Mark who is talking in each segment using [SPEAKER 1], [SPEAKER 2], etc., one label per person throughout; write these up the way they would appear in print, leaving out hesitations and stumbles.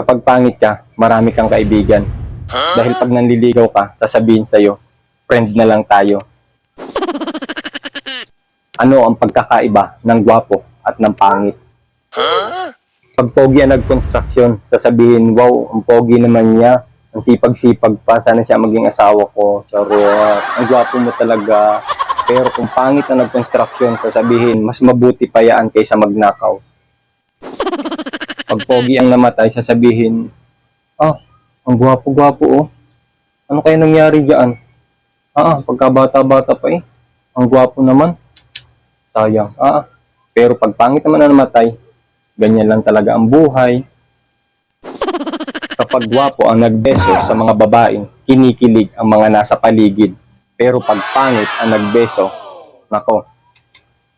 [SPEAKER 1] Kapag pangit ka, marami kang kaibigan. Dahil pag nanliligaw ka, sasabihin sa'yo, friend na lang tayo. Ano ang pagkakaiba ng gwapo at ng pangit? Pag pogi ang nag-construction, sasabihin, wow, ang pogi naman niya. Ang sipag-sipag pa, sana siya maging asawa ko. Charot, ang gwapo mo talaga. Pero kung pangit na nag-construction, sasabihin, mas mabuti pa yan kaysa magnakaw. Pag pogi ang namatay, sasabihin, ang gwapo-gwapo oh. Ano kaya nangyari dyan? Pagkabata-bata pa eh. Ang gwapo naman. Sayang. Pero pag pangit naman na namatay, ganyan lang talaga ang buhay. Kapag gwapo ang nagbeso sa mga babaeng, kinikilig ang mga nasa paligid. Pero pag pangit ang nagbeso, nako,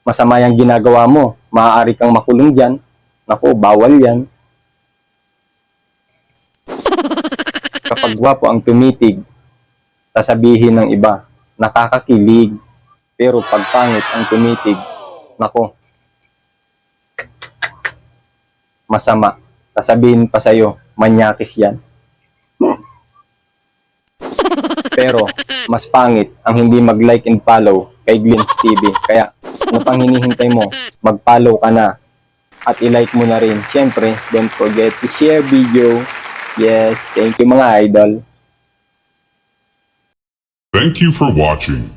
[SPEAKER 1] masama yung ginagawa mo. Maaari kang makulong dyan. Nako, bawal yan. Kapag gwapo ang tumitig, sasabihin ng iba, nakakakilig. Pero pag pangit ang tumitig, nako, masama. Sasabihin pa sa'yo, manyakis yan. Pero, mas pangit ang hindi mag-like and follow kay Glintz TV. Kaya, ano pang hinihintay mo? Mag-follow ka na. At i-like mo na rin. Siyempre, don't forget to share video. Yes, thank you mga idol.
[SPEAKER 2] Thank you for watching.